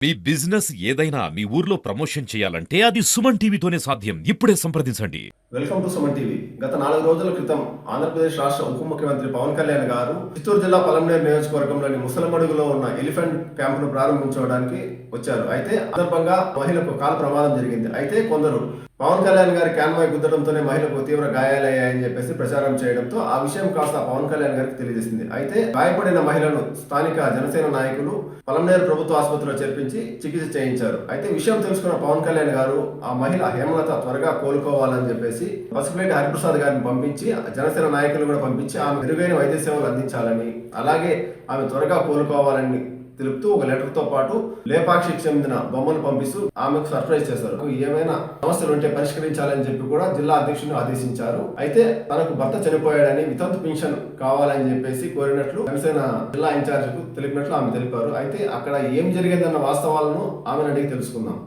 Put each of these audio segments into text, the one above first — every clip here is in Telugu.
మీ బిజినెస్ ఏదైనా మీ ఊర్లో ప్రమోషన్ చేయాలంటే అది సుమన్ టీవీతోనే సాధ్యం. ఇప్పుడే సంప్రదించండి. Welcome to Suman TV. గత 4 రోజుల క్రితం ఆంధ్రప్రదేశ్ రాష్ట్ర ఉప ముఖ్యమంత్రి పవన్ కళ్యాణ్ గారు చిత్తూరు జిల్లా పలంనేరు నియోజకవర్గంలోని ముసలమడుగులో ఉన్న ఎలిఫెంట్ క్యాంపును ప్రారంభించడానికి వచ్చారు. అయితే సందర్భంగా మహిళకు కాలు ప్రమాదం జరిగింది. అయితే కొందరు పవన్ కళ్యాణ్ గారి క్యాన్వాయ్ గుద్దడంతోనే మహిళకు తీవ్ర గాయాలయ్యాయని చెప్పేసి ప్రచారం చేయడంతో ఆ విషయం కాస్త పవన్ కళ్యాణ్ గారికి తెలియజేసింది. అయితే గాయపడిన మహిళను స్థానిక జనసేన నాయకులు పలంనేరు ప్రభుత్వ ఆసుపత్రిలో చేర్పించి చికిత్స చేయించారు. అయితే విషయం తెలుసుకున్న పవన్ కళ్యాణ్ గారు ఆ మహిళ హేమలత త్వరగా కోలుకోవాలని చెప్పేసి పసుపులేటి హరిప్రసాద్ గారిని పంపించి జనసేన నాయకులు కూడా పంపించి ఆమె మెరుగైన వైద్య సేవలు అందించాలని, అలాగే ఆమె త్వరగా కోలుకోవాలని తెలుపుతూ ఒక లెటర్ తో పాటు లేపాక్షికి చెందిన బొమ్మను పంపిస్తూ ఆమెకు సర్ప్రైజ్ చేశారు. ఏమైనా సమస్యలు ఉంటే పరిష్కరించాలని చెప్పి కూడా జిల్లా అధ్యక్షుని ఆదేశించారు. అయితే తనకు భర్త చనిపోయాడని వితంతు పెన్షన్ కావాలని చెప్పేసి కోరినట్లు జనసేన జిల్లా ఇన్ఛార్జ్ కు తెలిపినట్లు ఆమె తెలిపారు. అయితే అక్కడ ఏం జరిగిందన్న వాస్తవాలను ఆమెను అడిగి తెలుసుకుందాం.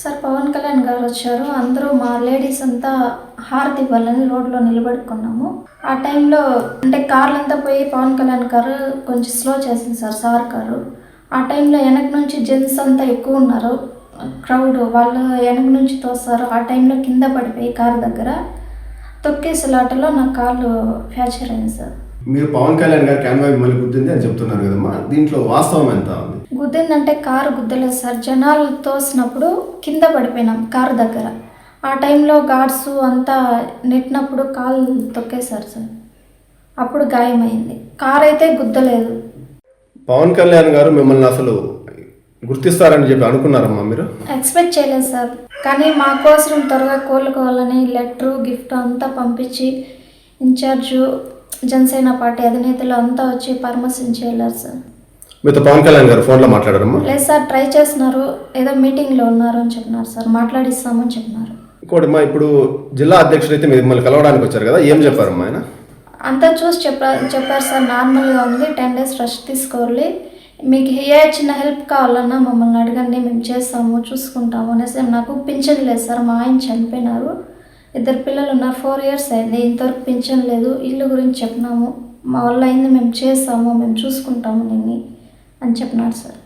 సార్, పవన్ కళ్యాణ్ గారు వచ్చారు. అందరూ మా లేడీస్ అంతా హారతి ఇవ్వాలని రోడ్లో నిలబడుకున్నాము. ఆ టైంలో అంటే కార్లంతా పోయి పవన్ కళ్యాణ్ గారు కొంచెం స్లో చేసింది సార్ కారు. ఆ టైంలో వెనక నుంచి జెంట్స్ అంతా ఎక్కువ ఉన్నారు, క్రౌడ్, వాళ్ళు వెనక నుంచి తోస్తారు. ఆ టైంలో కింద పడిపోయి కారు దగ్గర తొక్కేసలాటలో నా కాళ్ళు ఫ్రాక్చర్ అయింది సార్. మీరు పవన్ కళ్యాణ్ గారు క్యాన్వాయ్ మళ్ళీ గుద్దింది అని చెప్తున్నారు కదమ్మా, దీంట్లో వాస్తవం ఎంత ఉంది? గుద్దిందంటే కారు గుద్దలేదు సార్, జనాలు తోసినప్పుడు కింద పడిపోయినాం కారు దగ్గర. ఆ టైంలో గార్డ్స్ అంతా నెట్టినప్పుడు కాలు తొక్కేశారు సార్, అప్పుడు గాయమైంది. కారు అయితే గుద్దలేదు. పవన్ కళ్యాణ్ గారు మిమ్మల్ని అసలు గుర్తిస్తారని చెప్పి అనుకున్నారమ్మా మీరు? ఎక్స్పెక్ట్ చేయలేదు సార్, కానీ మా కోసం త్వరగా కోలుకోవాలని లెటరు గిఫ్ట్ అంతా పంపించి ఇన్ఛార్జు జనసేన పార్టీ అధినేతలు అంతా వచ్చి పరామర్శించి వెళ్ళారు సార్. మీతో పవన్ కళ్యాణ్ గారు ఫోన్లో మాట్లాడారమ్మా? లేదు సార్, ట్రై చేస్తున్నారు, ఏదో మీటింగ్లో ఉన్నారు అని చెప్పినారు సార్, మాట్లాడిస్తామని చెప్పినారు. ఇంకోటి మా ఇప్పుడు జిల్లా అధ్యక్షుడు అయితే మిమ్మల్ని కలవడానికి వచ్చారు కదా, ఏం చెప్పారమ్మా ఆయన? అంతా చూసి చెప్పారు సార్, నార్మల్గా ఉంది, 10 days రెస్ట్ తీసుకోవాలి, మీకు ఏ చిన్న హెల్ప్ కావాలన్నా మమ్మల్ని అడగండి, మేము చేస్తాము, చూసుకుంటాము అనేసి. నాకు పింఛన్ లేదు సార్, మా ఆయన చనిపోయినారు, 2 పిల్లలు ఉన్నారు, 4 years అయింది, ఇంతవరకు పింఛన్ లేదు. ఇల్లు గురించి చెప్పినాము, మా వల్ల అయింది, మేము చేస్తాము, మేము చూసుకుంటాము నిన్ను అని చెప్పినారు సార్.